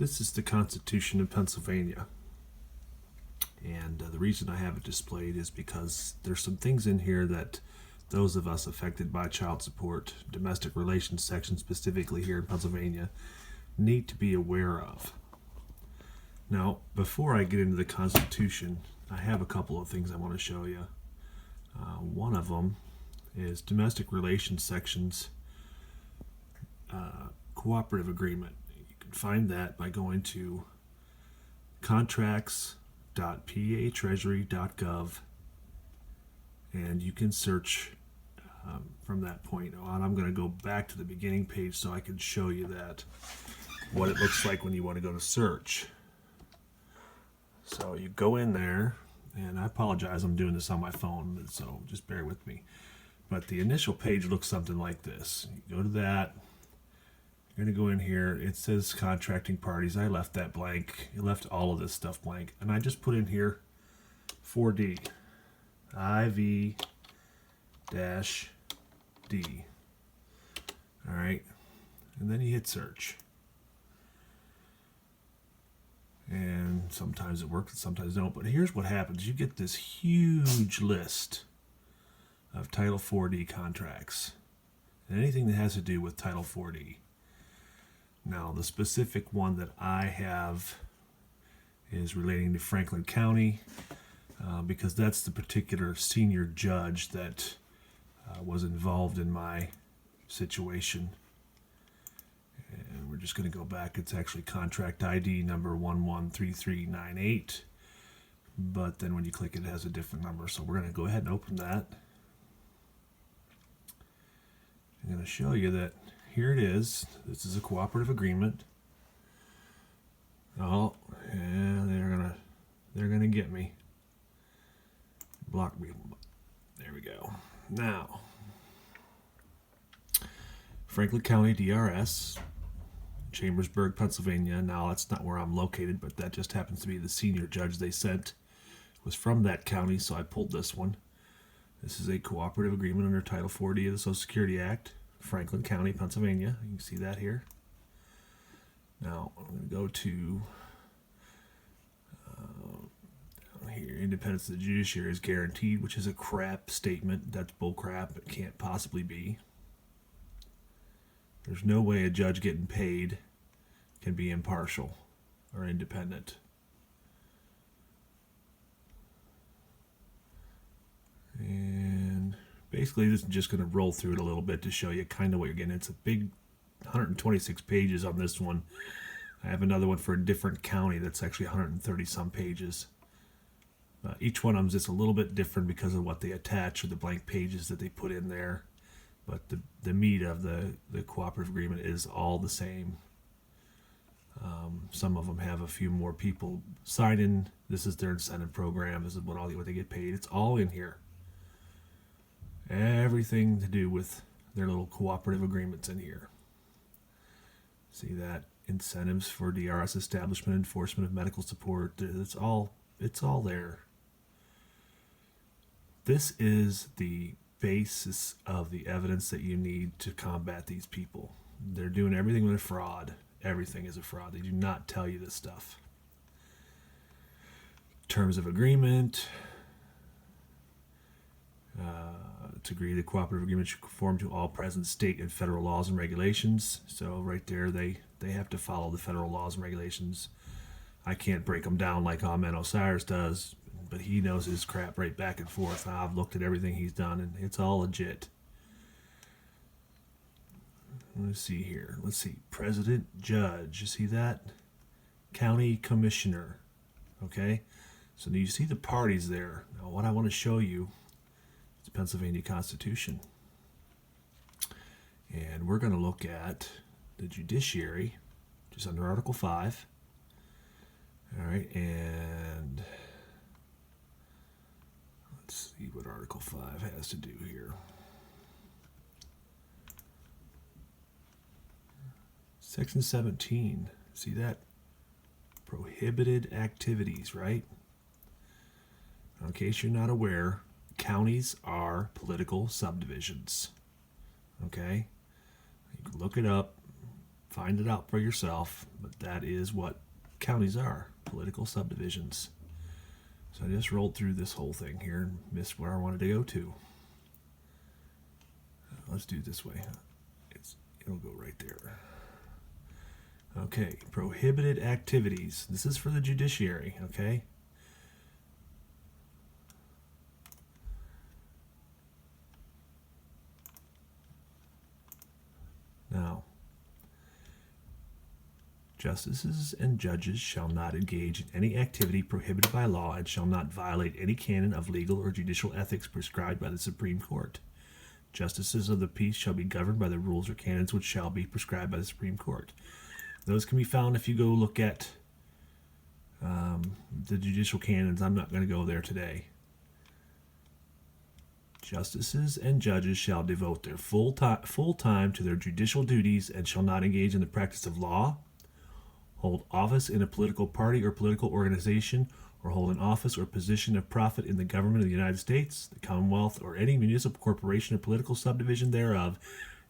This is the Constitution of Pennsylvania. And the reason I have it displayed is because there's some things in here that those of us affected by child support, domestic relations section specifically here in Pennsylvania, need to be aware of. Now, before I get into the Constitution, I have a couple of things I want to show you. One of them is domestic relations sections Cooperative Agreement. You can find that by going to contracts.patreasury.gov, and you can search from that point on. I'm going to go back to the beginning page so I can show you that, what it looks like when you want to go to search. So you go in there, and I apologize, I'm doing this on my phone, so just bear with me. But the initial page looks something like this. You go to that. You're going to go in here. It says contracting parties. I left that blank. I left all of this stuff blank. And I just put in here 4D. IV-D. All right. And then you hit search. And sometimes it works, sometimes it don't. But here's what happens. You get this huge list of Title 4D contracts. And anything that has to do with Title 4D. Now, the specific one that I have is relating to Franklin County, because that's the particular senior judge that was involved in my situation. And we're just going to go back. It's actually contract ID number 113398. But then when you click it, it has a different number. So we're going to go ahead and open that. I'm going to show you that here it is. This is a cooperative agreement. Oh, yeah, they're gonna get me. Block me. There we go. Now, Franklin County DRS, Chambersburg, Pennsylvania. Now that's not where I'm located, but that just happens to be the senior judge they sent was from that county, so I pulled this one. This is a cooperative agreement under Title 40 of the Social Security Act, Franklin County, Pennsylvania. You can see that here. Now, I'm going to go to here, independence of the judiciary is guaranteed, which is a crap statement. That's bull crap. It can't possibly be. There's no way a judge getting paid can be impartial or independent. And basically, this is just going to roll through it a little bit to show you kind of what you're getting. It's a big 126 pages on this one. I have another one for a different county that's actually 130 some pages. Each one of them is just a little bit different because of what they attach or the blank pages that they put in there. But the meat of the cooperative agreement is all the same. Some of them have a few more people signing. This is their incentive program. This is what they get paid. It's all in here. Everything to do with their little cooperative agreements in here. See that? Incentives for DRS establishment, enforcement of medical support. It's all there. This is the basis of the evidence that you need to combat these people. They're doing everything with a fraud. Everything is a fraud. They do not tell you this stuff. Terms of agreement. To agree the cooperative agreement should conform to all present state and federal laws and regulations. So right there, they have to follow the federal laws and regulations. I can't break them down like Ahmed Osiris does, but he knows his crap right back and forth. I've looked at everything he's done, and it's all legit. Let's see here. Let's see. President, judge. You see that? County commissioner. Okay? So you see the parties there. Now what I want to show you is the Pennsylvania Constitution. And we're going to look at the judiciary, just under Article 5. All right, and let's see what Article 5 has to do here. Section 17, see that? Prohibited activities, right? In case you're not aware, counties are political subdivisions. Okay? You can look it up. Find it out for yourself, but that is what counties are, political subdivisions. So I just rolled through this whole thing here and missed where I wanted to go to. Let's do it this way. It'll go right there. Okay, prohibited activities. This is for the judiciary, okay? Now, justices and judges shall not engage in any activity prohibited by law and shall not violate any canon of legal or judicial ethics prescribed by the Supreme Court. Justices of the peace shall be governed by the rules or canons which shall be prescribed by the Supreme Court. Those can be found if you go look at the judicial canons. I'm not going to go there today. Justices and judges shall devote their full time to their judicial duties and shall not engage in the practice of law, hold office in a political party or political organization, or hold an office or position of profit in the government of the United States, the Commonwealth, or any municipal corporation or political subdivision thereof,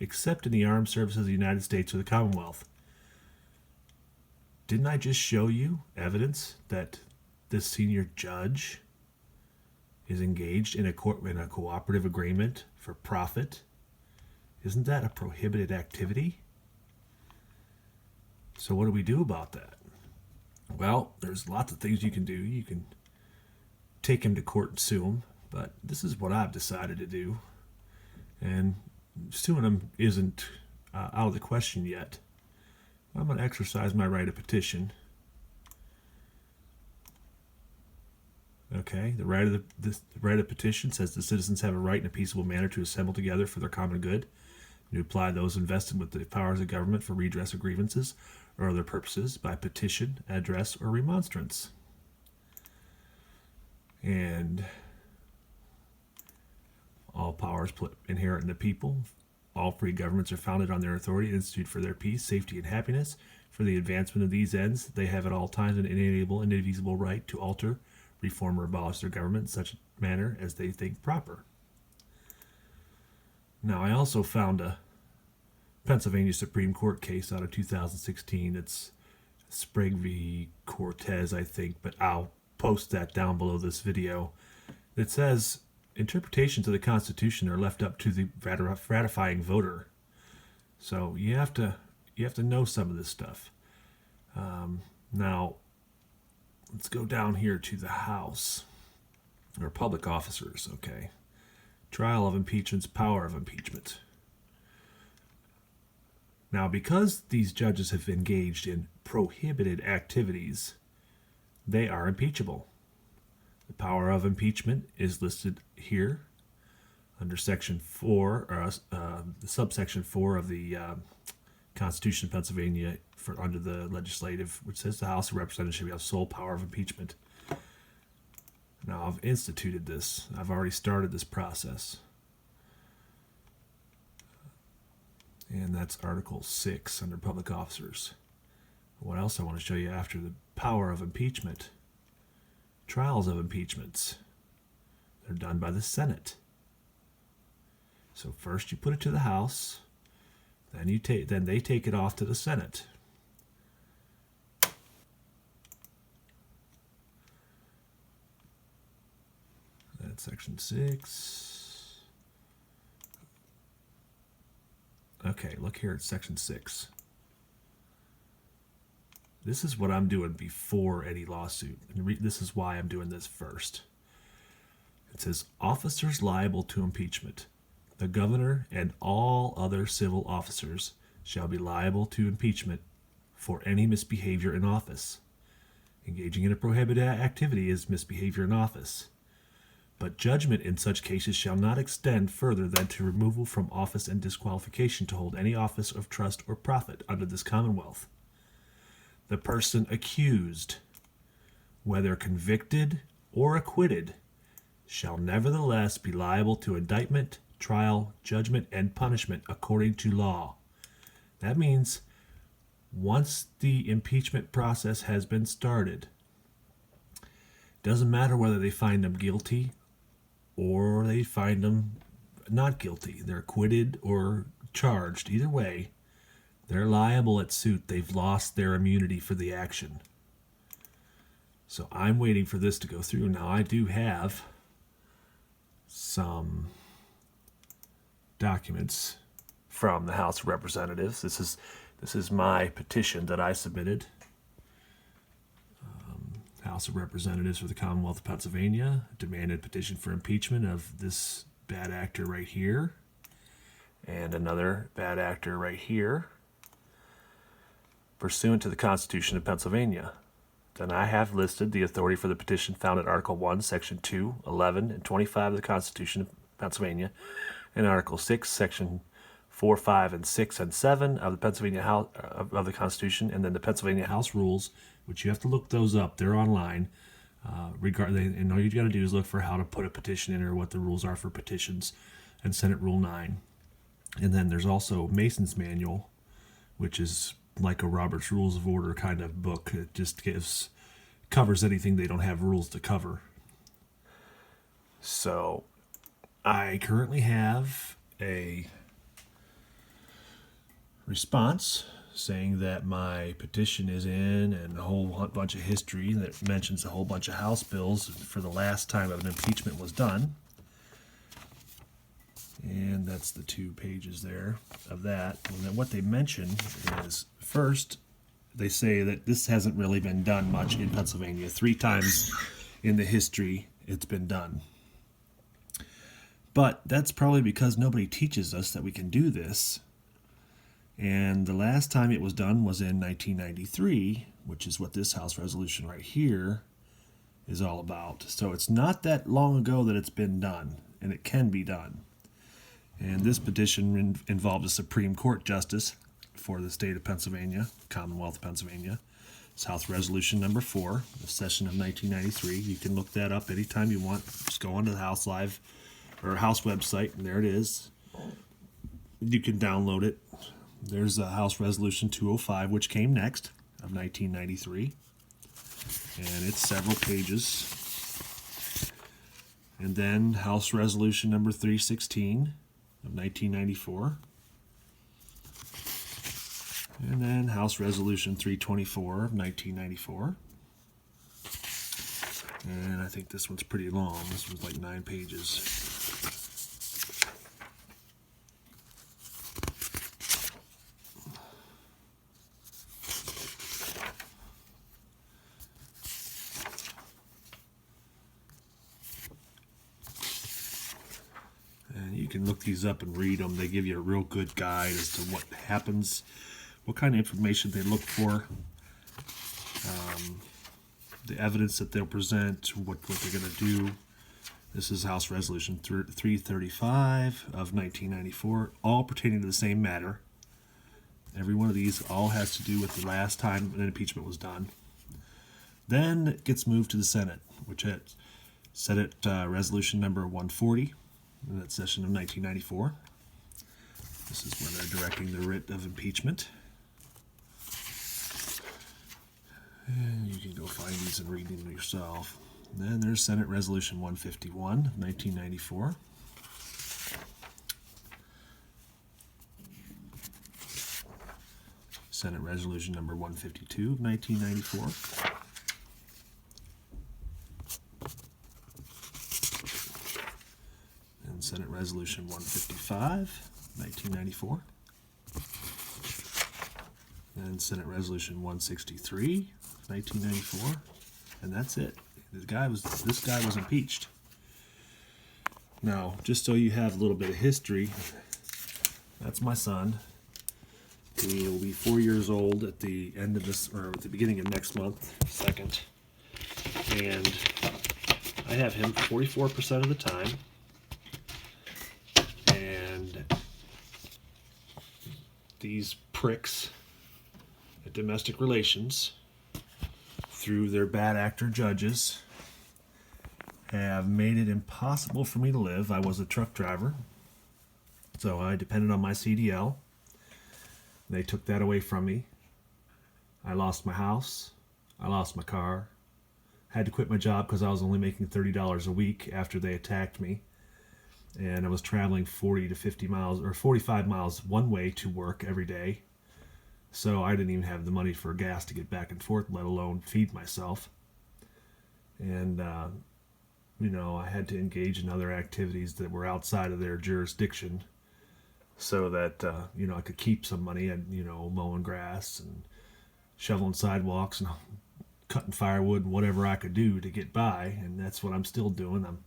except in the armed services of the United States or the Commonwealth. Didn't I just show you evidence that this senior judge is engaged in a cooperative agreement for profit? Isn't that a prohibited activity? So what do we do about that? Well, there's lots of things you can do. You can take him to court and sue him, but this is what I've decided to do. And suing him isn't out of the question yet. I'm going to exercise my right of petition. Okay, the right of petition says the citizens have a right in a peaceable manner to assemble together for their common good, and to apply those invested with the powers of government for redress of grievances or other purposes by petition, address, or remonstrance. And all powers inherent in the people. All free governments are founded on their authority and instituted for their peace, safety, and happiness. For the advancement of these ends, they have at all times an inalienable and indivisible right to alter, reform, or abolish their government in such a manner as they think proper. Now, I also found a Pennsylvania Supreme Court case out of 2016. It's Sprague v. Cortez, I think, but I'll post that down below this video. It says interpretations of the Constitution are left up to the ratifying voter. So you have to know some of this stuff. Now, let's go down here to the House, or public officers, okay. Trial of impeachments, power of impeachment. Now, because these judges have engaged in prohibited activities, they are impeachable. The power of impeachment is listed here under Section 4, or the subsection 4 of the Constitution of Pennsylvania, under the legislative, which says the House of Representatives shall have sole power of impeachment. Now, I've instituted this. I've already started this process. And that's Article 6 under public officers. What else I want to show you after the power of impeachment? Trials of impeachments. They're done by the Senate. So first you put it to the House, then they take it off to the Senate. That's Section 6. Okay, look here at Section 6. This is what I'm doing before any lawsuit. And this is why I'm doing this first. It says, officers liable to impeachment. The governor and all other civil officers shall be liable to impeachment for any misbehavior in office. Engaging in a prohibited activity is misbehavior in office. But judgment in such cases shall not extend further than to removal from office and disqualification to hold any office of trust or profit under this Commonwealth. The person accused, whether convicted or acquitted, shall nevertheless be liable to indictment, trial, judgment, and punishment according to law. That means once the impeachment process has been started, doesn't matter whether they find them guilty or they find them not guilty. They're acquitted or charged. Either way, They're liable at suit. They've lost their immunity for the action. So I'm waiting for this to go through. Now I do have some documents from the House of Representatives. This is my petition that I submitted. House of Representatives for the Commonwealth of Pennsylvania demanded petition for impeachment of this bad actor right here and another bad actor right here, pursuant to the Constitution of Pennsylvania. Then I have listed the authority for the petition found in Article 1, Section 2, 11, and 25 of the Constitution of Pennsylvania, and Article 6, Section 4, 5, and 6, and 7 of the Pennsylvania House of the Constitution, and then the Pennsylvania House Rules, which you have to look those up. They're online. And all you got to do is look for how to put a petition in or what the rules are for petitions, and Senate Rule 9. And then there's also Mason's Manual, which is like a Robert's Rules of Order kind of book. It just covers anything they don't have rules to cover. So I currently have a response saying that my petition is in, and a whole bunch of history that mentions a whole bunch of House bills for the last time an impeachment was done. And that's the 2 pages there of that. And then what they mention is, first, they say that this hasn't really been done much in Pennsylvania. 3 times in the history it's been done. But that's probably because nobody teaches us that we can do this. And the last time it was done was in 1993, which is what this House resolution right here is all about. So it's not that long ago that it's been done, and it can be done. And this petition involved a Supreme Court justice for the state of Pennsylvania, Commonwealth of Pennsylvania. It's House Resolution number 4, the session of 1993. You can look that up anytime you want. Just go onto the House Live or House website, and there it is. You can download it. There's a House Resolution 205, which came next, of 1993. And it's several pages. And then House Resolution number 316 of 1994. And then House Resolution 324 of 1994. And I think this one's pretty long. This was like 9 pages. You can look these up and read them. They give you a real good guide as to what happens, what kind of information they look for, the evidence that they'll present, what they're going to do. This is House Resolution 335 of 1994, all pertaining to the same matter. Every one of these all has to do with the last time an impeachment was done. Then it gets moved to the Senate, which is Senate Resolution number 140. In that session of 1994. This is where they're directing the writ of impeachment. And you can go find these and read them yourself. And then there's Senate Resolution 151 of 1994. Senate Resolution number 152 of 1994. Senate Resolution 155, 1994. And Senate Resolution 163, 1994. And that's it. This guy was impeached. Now, just so you have a little bit of history, that's my son. He will be 4 years old at the end of this, or at the beginning of next month, 2nd. And I have him 44% of the time. These pricks at domestic relations, through their bad actor judges, have made it impossible for me to live. I was a truck driver, so I depended on my CDL. They took that away from me. I lost my house. I lost my car. Had to quit my job because I was only making $30 a week after they attacked me. And I was traveling 40 to 50 miles or 45 miles one way to work every day. So I didn't even have the money for gas to get back and forth, let alone feed myself. And, I had to engage in other activities that were outside of their jurisdiction so that, I could keep some money and, mowing grass and shoveling sidewalks and cutting firewood and whatever I could do to get by. And that's what I'm still doing. I'm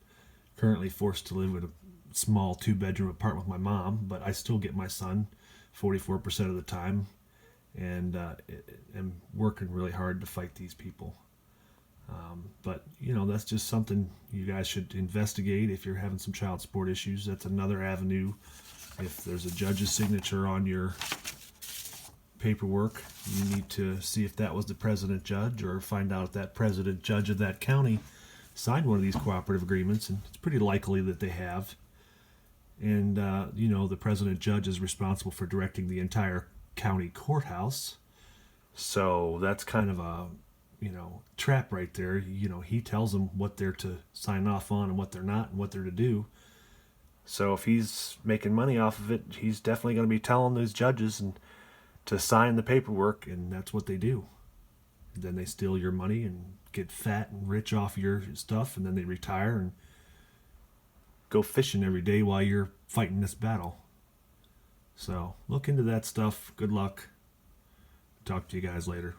currently forced to live in a small 2-bedroom apartment with my mom, but I still get my son 44% of the time, and am working really hard to fight these people. But that's just something you guys should investigate if you're having some child support issues. That's another avenue. If there's a judge's signature on your paperwork, you need to see if that was the president judge, or find out if that president judge of that county signed one of these cooperative agreements, and it's pretty likely that they have. And the president judge is responsible for directing the entire county courthouse, so that's kind of a trap right there. He tells them what they're to sign off on and what they're not, and what they're to do. So if he's making money off of it, he's definitely going to be telling those judges and to sign the paperwork, and that's what they do. And then they steal your money and get fat and rich off your stuff, and then they retire and go fishing every day while you're fighting this battle. So look into that stuff. Good luck. Talk to you guys later.